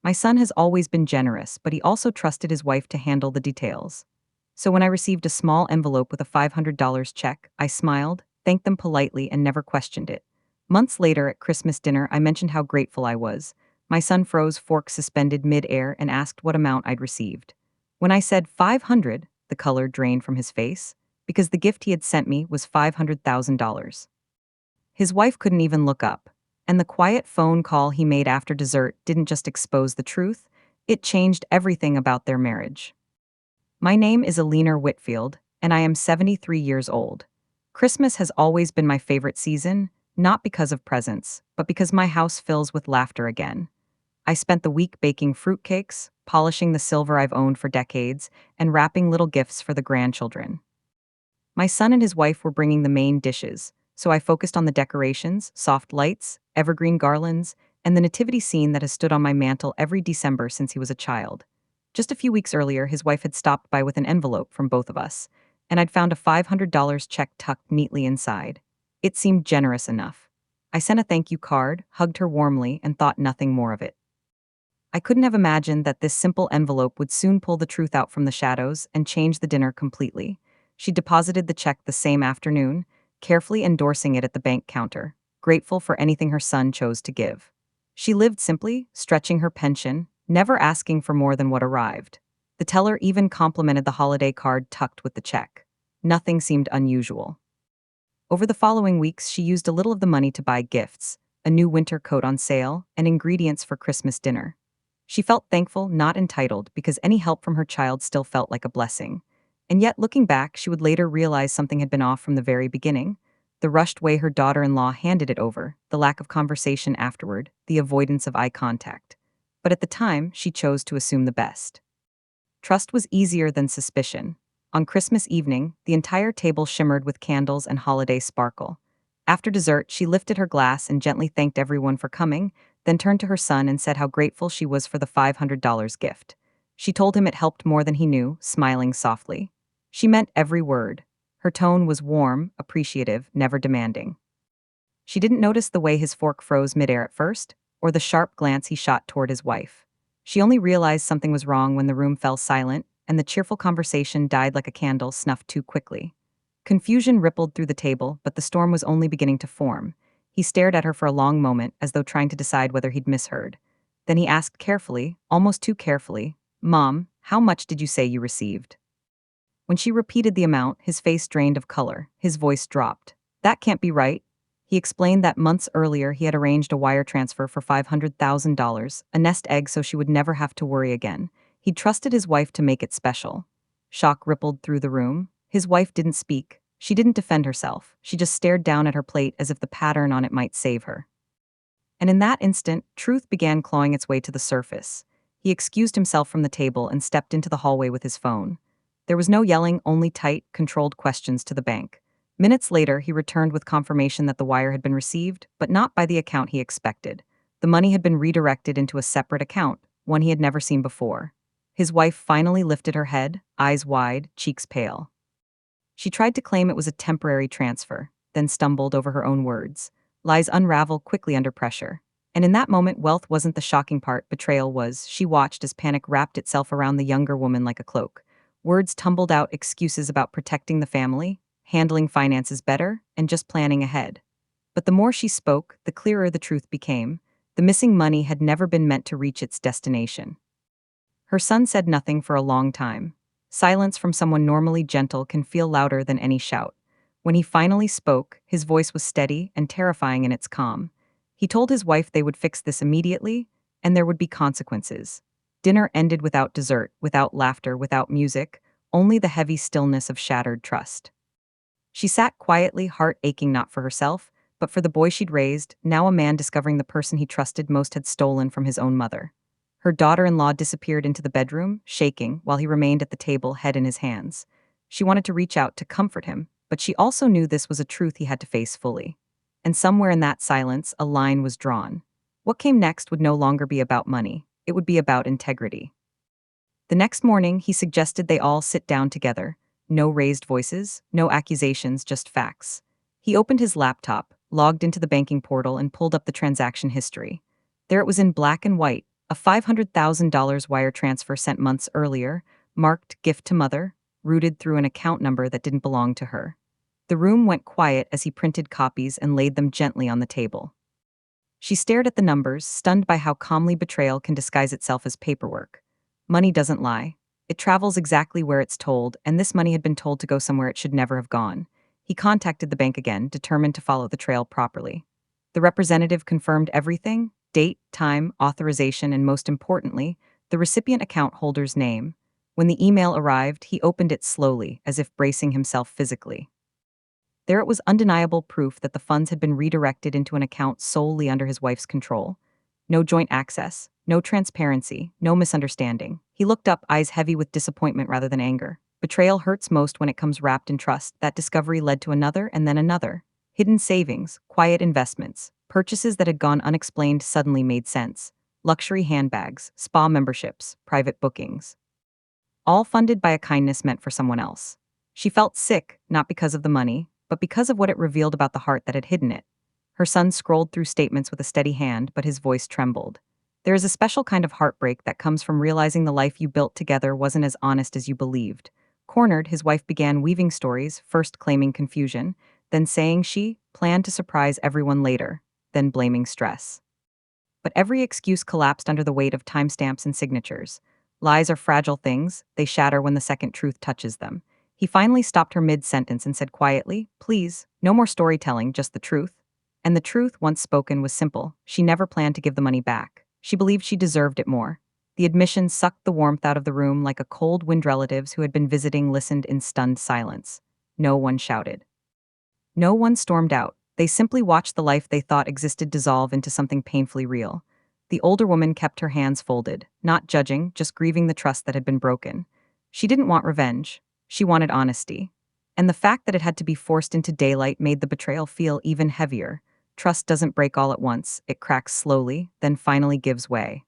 My son has always been generous, but he also trusted his wife to handle the details. So when I received a small envelope with a $500 check, I smiled, thanked them politely, and never questioned it. Months later, at Christmas dinner, I mentioned how grateful I was. My son froze, fork suspended mid-air, and asked what amount I'd received. When I said 500, the color drained from his face, because the gift he had sent me was $500,000. His wife couldn't even look up, and the quiet phone call he made after dessert didn't just expose the truth, it changed everything about their marriage. My name is Alina Whitfield, and I am 73 years old. Christmas has always been my favorite season, not because of presents, but because my house fills with laughter again. I spent the week baking fruitcakes, polishing the silver I've owned for decades, and wrapping little gifts for the grandchildren. My son and his wife were bringing the main dishes, so I focused on the decorations, soft lights, evergreen garlands, and the nativity scene that has stood on my mantle every December since he was a child. Just a few weeks earlier, his wife had stopped by with an envelope from both of us, and I'd found a $500 check tucked neatly inside. It seemed generous enough. I sent a thank you card, hugged her warmly, and thought nothing more of it. I couldn't have imagined that this simple envelope would soon pull the truth out from the shadows and change the dinner completely. She deposited the check the same afternoon, carefully endorsing it at the bank counter, grateful for anything her son chose to give. She lived simply, stretching her pension, never asking for more than what arrived. The teller even complimented the holiday card tucked with the check. Nothing seemed unusual. Over the following weeks, she used a little of the money to buy gifts, a new winter coat on sale, and ingredients for Christmas dinner. She felt thankful, not entitled, because any help from her child still felt like a blessing. And yet, looking back, she would later realize something had been off from the very beginning. The rushed way her daughter-in-law handed it over, the lack of conversation afterward, the avoidance of eye contact. But at the time, she chose to assume the best. Trust was easier than suspicion. On Christmas evening, the entire table shimmered with candles and holiday sparkle. After dessert, she lifted her glass and gently thanked everyone for coming, then turned to her son and said how grateful she was for the $500 gift. She told him it helped more than he knew, smiling softly. She meant every word. Her tone was warm, appreciative, never demanding. She didn't notice the way his fork froze midair at first, or the sharp glance he shot toward his wife. She only realized something was wrong when the room fell silent, and the cheerful conversation died like a candle snuffed too quickly. Confusion rippled through the table, but the storm was only beginning to form. He stared at her for a long moment, as though trying to decide whether he'd misheard. Then he asked carefully, almost too carefully, "Mom, how much did you say you received?" When she repeated the amount, his face drained of color, his voice dropped. "That can't be right." He explained that months earlier he had arranged a wire transfer for $500,000, a nest egg so she would never have to worry again. He'd trusted his wife to make it special. Shock rippled through the room. His wife didn't speak. She didn't defend herself. She just stared down at her plate as if the pattern on it might save her. And in that instant, truth began clawing its way to the surface. He excused himself from the table and stepped into the hallway with his phone. There was no yelling, only tight, controlled questions to the bank. Minutes later, he returned with confirmation that the wire had been received, but not by the account he expected. The money had been redirected into a separate account, one he had never seen before. His wife finally lifted her head, eyes wide, cheeks pale. She tried to claim it was a temporary transfer, then stumbled over her own words. Lies unravel quickly under pressure. And in that moment, wealth wasn't the shocking part, betrayal was. She watched as panic wrapped itself around the younger woman like a cloak. Words tumbled out, excuses about protecting the family, handling finances better, and just planning ahead. But the more she spoke, the clearer the truth became. The missing money had never been meant to reach its destination. Her son said nothing for a long time. Silence from someone normally gentle can feel louder than any shout. When he finally spoke, his voice was steady and terrifying in its calm. He told his wife they would fix this immediately, and there would be consequences. Dinner ended without dessert, without laughter, without music, only the heavy stillness of shattered trust. She sat quietly, heart aching not for herself, but for the boy she'd raised, now a man discovering the person he trusted most had stolen from his own mother. Her daughter-in-law disappeared into the bedroom, shaking, while he remained at the table, head in his hands. She wanted to reach out to comfort him, but she also knew this was a truth he had to face fully. And somewhere in that silence, a line was drawn. What came next would no longer be about money. It would be about integrity. The next morning, he suggested they all sit down together. No raised voices, no accusations, just facts. He opened his laptop, logged into the banking portal, and pulled up the transaction history. There it was in black and white, A $500,000 wire transfer sent months earlier, marked gift to mother, routed through an account number that didn't belong to her. The room went quiet as he printed copies and laid them gently on the table. She stared at the numbers, stunned by how calmly betrayal can disguise itself as paperwork. Money doesn't lie. It travels exactly where it's told, and this money had been told to go somewhere it should never have gone. He contacted the bank again, determined to follow the trail properly. The representative confirmed everything: date, time, authorization, and most importantly, the recipient account holder's name. When the email arrived, he opened it slowly, as if bracing himself physically. There it was, undeniable proof that the funds had been redirected into an account solely under his wife's control. No joint access, no transparency, no misunderstanding. He looked up, eyes heavy with disappointment rather than anger. Betrayal hurts most when it comes wrapped in trust. That discovery led to another and then another. Hidden savings, quiet investments, purchases that had gone unexplained suddenly made sense. Luxury handbags, spa memberships, private bookings. All funded by a kindness meant for someone else. She felt sick, not because of the money, but because of what it revealed about the heart that had hidden it. Her son scrolled through statements with a steady hand, but his voice trembled. There is a special kind of heartbreak that comes from realizing the life you built together wasn't as honest as you believed. Cornered, his wife began weaving stories, first claiming confusion, then saying she planned to surprise everyone later, then blaming stress. But every excuse collapsed under the weight of timestamps and signatures. Lies are fragile things, they shatter when the second truth touches them. He finally stopped her mid-sentence and said quietly, "Please, no more storytelling, just the truth." And the truth, once spoken, was simple. She never planned to give the money back. She believed she deserved it more. The admission sucked the warmth out of the room like a cold wind. Relatives who had been visiting listened in stunned silence. No one shouted. No one stormed out. They simply watched the life they thought existed dissolve into something painfully real. The older woman kept her hands folded, not judging, just grieving the trust that had been broken. She didn't want revenge. She wanted honesty. And the fact that it had to be forced into daylight made the betrayal feel even heavier. Trust doesn't break all at once, it cracks slowly, then finally gives way.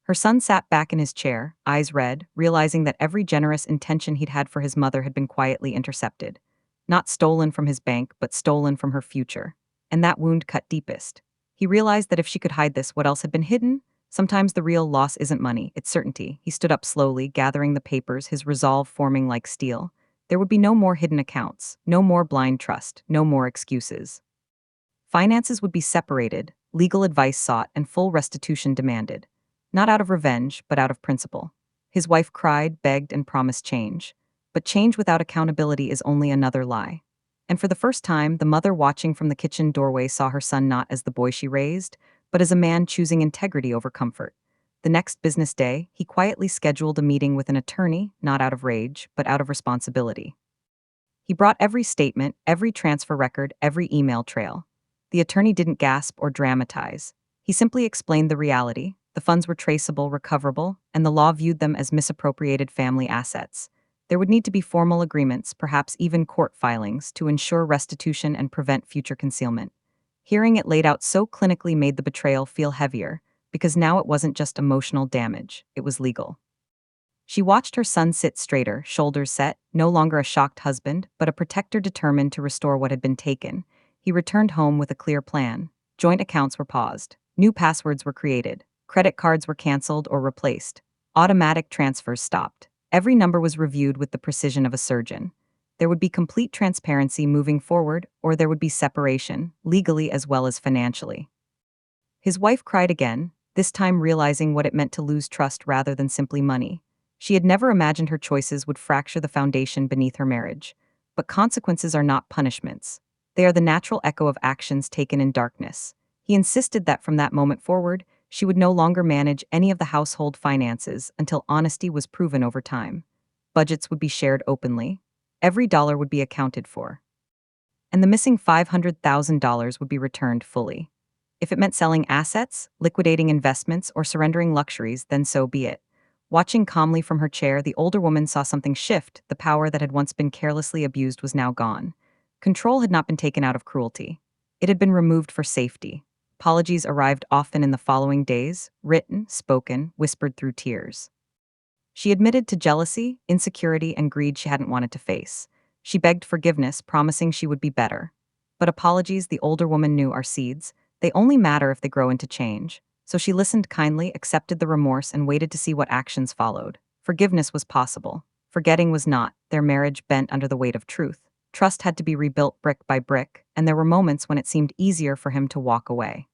Her son sat back in his chair, eyes red, realizing that every generous intention he'd had for his mother had been quietly intercepted. Not stolen from his bank, but stolen from her future. And that wound cut deepest. He realized that if she could hide this, what else had been hidden? Sometimes the real loss isn't money, it's certainty. He stood up slowly, gathering the papers, his resolve forming like steel. There would be no more hidden accounts, no more blind trust, no more excuses. Finances would be separated, legal advice sought, and full restitution demanded. Not out of revenge, but out of principle. His wife cried, begged, and promised change. But change without accountability is only another lie. And for the first time, the mother watching from the kitchen doorway saw her son not as the boy she raised, but as a man choosing integrity over comfort. The next business day, he quietly scheduled a meeting with an attorney, not out of rage, but out of responsibility. He brought every statement, every transfer record, every email trail. The attorney didn't gasp or dramatize. He simply explained the reality. The funds were traceable, recoverable, and the law viewed them as misappropriated family assets. There would need to be formal agreements, perhaps even court filings, to ensure restitution and prevent future concealment. Hearing it laid out so clinically made the betrayal feel heavier, because now it wasn't just emotional damage, it was legal. She watched her son sit straighter, shoulders set, no longer a shocked husband, but a protector determined to restore what had been taken. He returned home with a clear plan. Joint accounts were paused. New passwords were created. Credit cards were canceled or replaced. Automatic transfers stopped. Every number was reviewed with the precision of a surgeon. There would be complete transparency moving forward, or there would be separation, legally as well as financially. His wife cried again, this time realizing what it meant to lose trust rather than simply money. She had never imagined her choices would fracture the foundation beneath her marriage. But consequences are not punishments. They are the natural echo of actions taken in darkness. He insisted that from that moment forward, she would no longer manage any of the household finances until honesty was proven over time. Budgets would be shared openly. Every dollar would be accounted for. And the missing $500,000 would be returned fully. If it meant selling assets, liquidating investments, or surrendering luxuries, then so be it. Watching calmly from her chair, the older woman saw something shift. The power that had once been carelessly abused was now gone. Control had not been taken out of cruelty. It had been removed for safety. Apologies arrived often in the following days, written, spoken, whispered through tears. She admitted to jealousy, insecurity, and greed she hadn't wanted to face. She begged forgiveness, promising she would be better. But apologies, the older woman knew, are seeds. They only matter if they grow into change. So she listened kindly, accepted the remorse, and waited to see what actions followed. Forgiveness was possible. Forgetting was not. Their marriage bent under the weight of truth. Trust had to be rebuilt brick by brick, and there were moments when it seemed easier for him to walk away.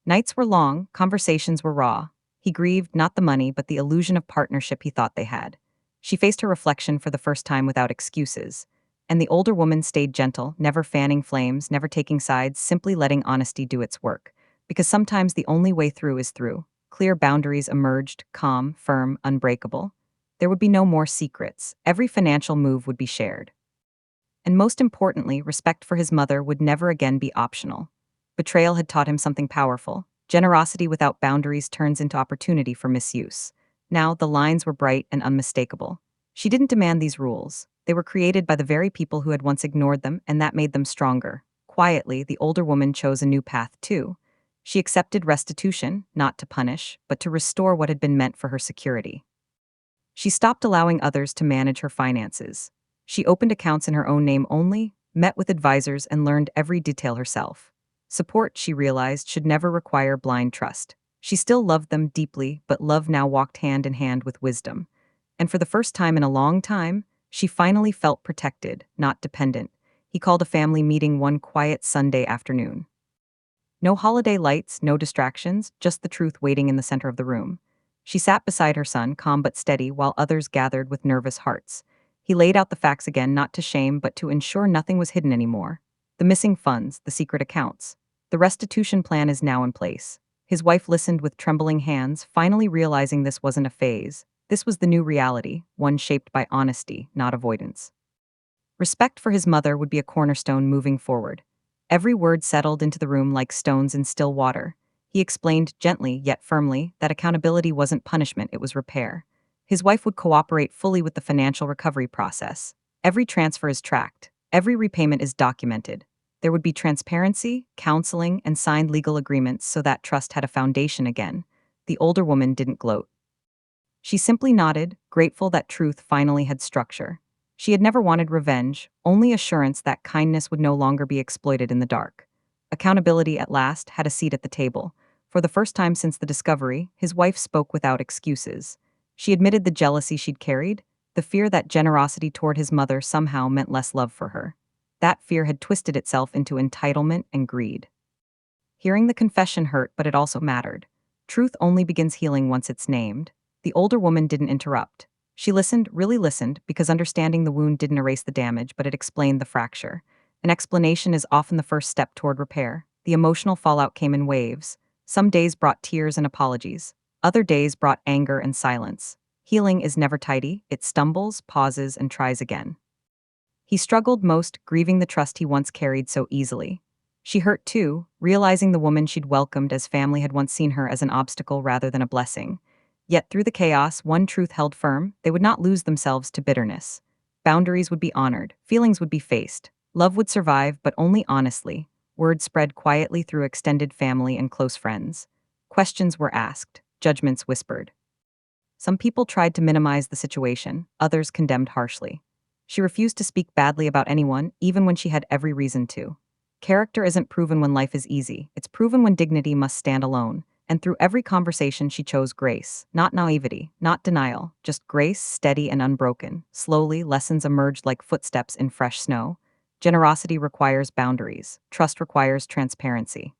Nights were long, conversations were raw. He grieved not the money, but the illusion of partnership he thought they had. She faced her reflection for the first time without excuses. And the older woman stayed gentle, never fanning flames, never taking sides, simply letting honesty do its work. Because sometimes the only way through is through. Clear boundaries emerged, calm, firm, unbreakable. There would be no more secrets. Every financial move would be shared. And most importantly, respect for his mother would never again be optional. Betrayal had taught him something powerful. Generosity without boundaries turns into opportunity for misuse. Now, the lines were bright and unmistakable. She didn't demand these rules. They were created by the very people who had once ignored them, and that made them stronger. Quietly, the older woman chose a new path, too. She accepted restitution, not to punish, but to restore what had been meant for her security. She stopped allowing others to manage her finances. She opened accounts in her own name only, met with advisors, and learned every detail herself. Support, she realized, should never require blind trust. She still loved them deeply, but love now walked hand in hand with wisdom. And for the first time in a long time, she finally felt protected, not dependent. He called a family meeting one quiet Sunday afternoon. No holiday lights, no distractions, just the truth waiting in the center of the room. She sat beside her son, calm but steady, while others gathered with nervous hearts. He laid out the facts again, not to shame, but to ensure nothing was hidden anymore. The missing funds, the secret accounts. The restitution plan is now in place. His wife listened with trembling hands, finally realizing this wasn't a phase. This was the new reality, one shaped by honesty, not avoidance. Respect for his mother would be a cornerstone moving forward. Every word settled into the room like stones in still water. He explained gently, yet firmly, that accountability wasn't punishment, it was repair. His wife would cooperate fully with the financial recovery process. Every transfer is tracked. Every repayment is documented. There would be transparency, counseling, and signed legal agreements so that trust had a foundation again. The older woman didn't gloat. She simply nodded, grateful that truth finally had structure. She had never wanted revenge, only assurance that kindness would no longer be exploited in the dark. Accountability at last had a seat at the table. For the first time since the discovery, his wife spoke without excuses. She admitted the jealousy she'd carried, the fear that generosity toward his mother somehow meant less love for her. That fear had twisted itself into entitlement and greed. Hearing the confession hurt, but it also mattered. Truth only begins healing once it's named. The older woman didn't interrupt. She listened, really listened, because understanding the wound didn't erase the damage, but it explained the fracture. An explanation is often the first step toward repair. The emotional fallout came in waves. Some days brought tears and apologies. Other days brought anger and silence. Healing is never tidy. It stumbles, pauses, and tries again. He struggled most, grieving the trust he once carried so easily. She hurt too, realizing the woman she'd welcomed as family had once seen her as an obstacle rather than a blessing. Yet through the chaos, one truth held firm: they would not lose themselves to bitterness. Boundaries would be honored, feelings would be faced, love would survive, but only honestly. Word spread quietly through extended family and close friends. Questions were asked, judgments whispered. Some people tried to minimize the situation, others condemned harshly. She refused to speak badly about anyone, even when she had every reason to. Character isn't proven when life is easy, it's proven when dignity must stand alone. And through every conversation she chose grace, not naivety, not denial, just grace, steady and unbroken. Slowly, lessons emerged like footsteps in fresh snow. Generosity requires boundaries, trust requires transparency.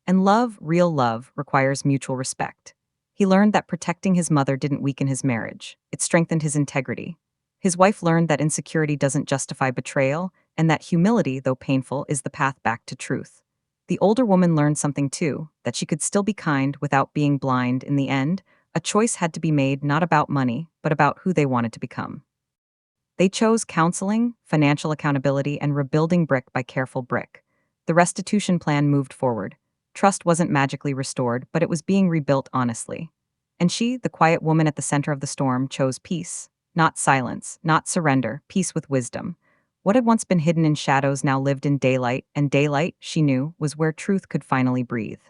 And love, real love, requires mutual respect. He learned that protecting his mother didn't weaken his marriage, it strengthened his integrity. His wife learned that insecurity doesn't justify betrayal, and that humility, though painful, is the path back to truth. The older woman learned something too, that she could still be kind without being blind. In the end, a choice had to be made, not about money, but about who they wanted to become. They chose counseling, financial accountability, and rebuilding brick by careful brick. The restitution plan moved forward. Trust wasn't magically restored, but it was being rebuilt honestly. And she, the quiet woman at the center of the storm, chose peace. Not silence, not surrender, peace with wisdom. What had once been hidden in shadows now lived in daylight, and daylight, she knew, was where truth could finally breathe.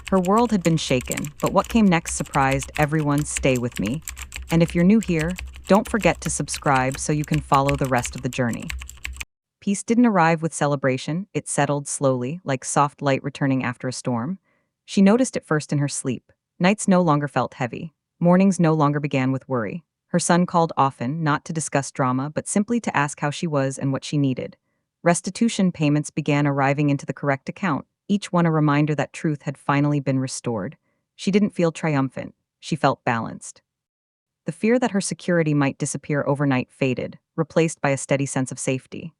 Her world had been shaken, but what came next surprised everyone. Stay with me. And if you're new here, don't forget to subscribe so you can follow the rest of the journey. Peace didn't arrive with celebration, it settled slowly, like soft light returning after a storm. She noticed it first in her sleep. Nights no longer felt heavy. Mornings no longer began with worry. Her son called often, not to discuss drama, but simply to ask how she was and what she needed. Restitution payments began arriving into the correct account, each one a reminder that truth had finally been restored. She didn't feel triumphant. She felt balanced. The fear that her security might disappear overnight faded, replaced by a steady sense of safety.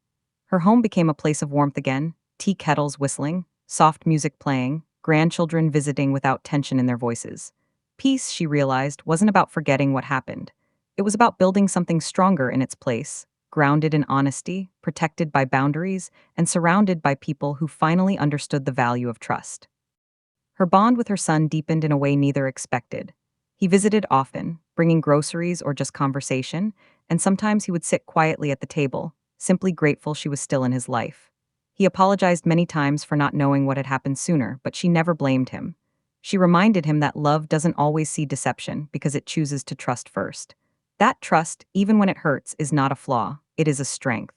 Her home became a place of warmth again, tea kettles whistling, soft music playing, grandchildren visiting without tension in their voices. Peace, she realized, wasn't about forgetting what happened. It was about building something stronger in its place, grounded in honesty, protected by boundaries, and surrounded by people who finally understood the value of trust. Her bond with her son deepened in a way neither expected. He visited often, bringing groceries or just conversation, and sometimes he would sit quietly at the table, simply grateful she was still in his life. He apologized many times for not knowing what had happened sooner, but she never blamed him. She reminded him that love doesn't always see deception because it chooses to trust first. That trust, even when it hurts, is not a flaw, it is a strength.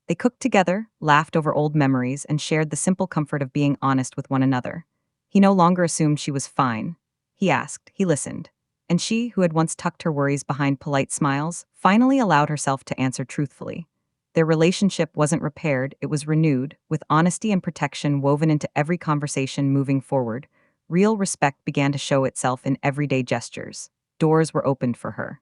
They cooked together, laughed over old memories, and shared the simple comfort of being honest with one another. He no longer assumed she was fine. He asked, he listened. And she, who had once tucked her worries behind polite smiles, finally allowed herself to answer truthfully. Their relationship wasn't repaired, it was renewed, with honesty and protection woven into every conversation moving forward. Real respect began to show itself in everyday gestures. Doors were opened for her.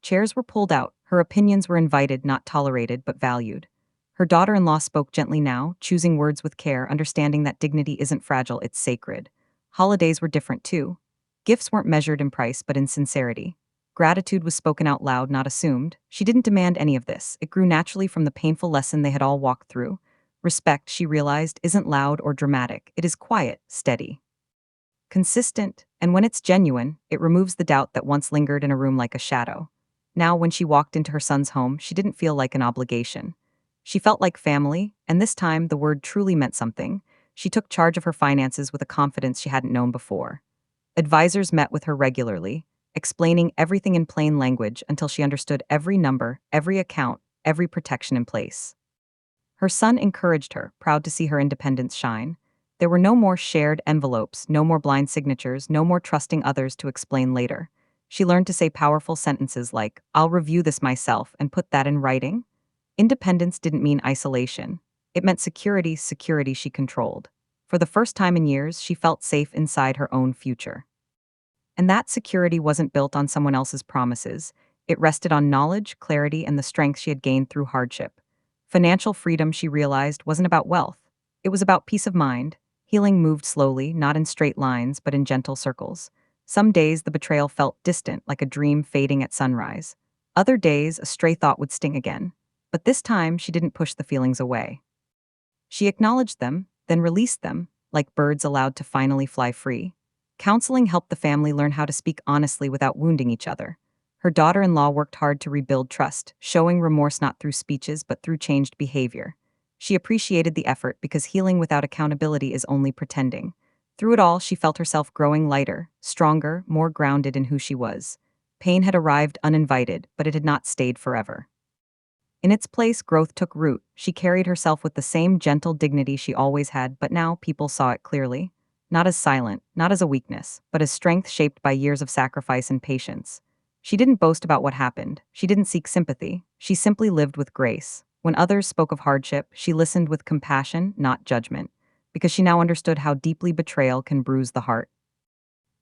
Chairs were pulled out, her opinions were invited, not tolerated, but valued. Her daughter-in-law spoke gently now, choosing words with care, understanding that dignity isn't fragile, it's sacred. Holidays were different too. Gifts weren't measured in price, but in sincerity. Gratitude was spoken out loud, not assumed. She didn't demand any of this. It grew naturally from the painful lesson they had all walked through. Respect, she realized, isn't loud or dramatic. It is quiet, steady, consistent, and when it's genuine, it removes the doubt that once lingered in a room like a shadow. Now, when she walked into her son's home, she didn't feel like an obligation. She felt like family, and this time the word truly meant something. She took charge of her finances with a confidence she hadn't known before. Advisors met with her regularly, explaining everything in plain language until she understood every number, every account, every protection in place. Her son encouraged her, proud to see her independence shine. There were no more shared envelopes, no more blind signatures, no more trusting others to explain later. She learned to say powerful sentences like, "I'll review this myself," and put that in writing. Independence didn't mean isolation. It meant security she controlled. For the first time in years, she felt safe inside her own future. And that security wasn't built on someone else's promises. It rested on knowledge, clarity, and the strength she had gained through hardship. Financial freedom, she realized, wasn't about wealth. It was about peace of mind. Healing moved slowly, not in straight lines, but in gentle circles. Some days the betrayal felt distant, like a dream fading at sunrise. Other days, a stray thought would sting again. But this time, she didn't push the feelings away. She acknowledged them, then released them, like birds allowed to finally fly free. Counseling helped the family learn how to speak honestly without wounding each other. Her daughter-in-law worked hard to rebuild trust, showing remorse not through speeches but through changed behavior. She appreciated the effort because healing without accountability is only pretending. Through it all, she felt herself growing lighter, stronger, more grounded in who she was. Pain had arrived uninvited, but it had not stayed forever. In its place, growth took root. She carried herself with the same gentle dignity she always had, but now people saw it clearly. Not as silent, not as a weakness, but as strength shaped by years of sacrifice and patience. She didn't boast about what happened. She didn't seek sympathy. She simply lived with grace. When others spoke of hardship, she listened with compassion, not judgment, because she now understood how deeply betrayal can bruise the heart,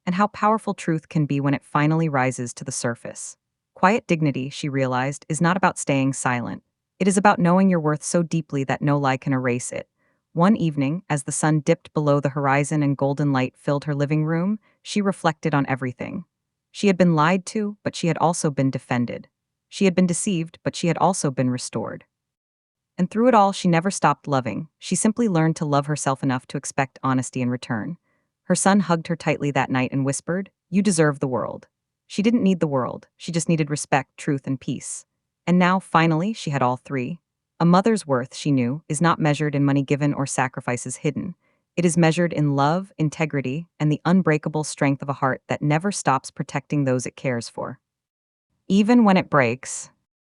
and how powerful truth can be when it finally rises to the surface. Quiet dignity, she realized, is not about staying silent. It is about knowing your worth so deeply that no lie can erase it. One evening, as the sun dipped below the horizon and golden light filled her living room, she reflected on everything. She had been lied to, but she had also been defended. She had been deceived, but she had also been restored. And through it all, she never stopped loving. She simply learned to love herself enough to expect honesty in return. Her son hugged her tightly that night and whispered, "You deserve the world." She didn't need the world. She just needed respect, truth, and peace. And now, finally, she had all three. A mother's worth, she knew, is not measured in money given or sacrifices hidden. It is measured in love, integrity, and the unbreakable strength of a heart that never stops protecting those it cares for. Even when it breaks.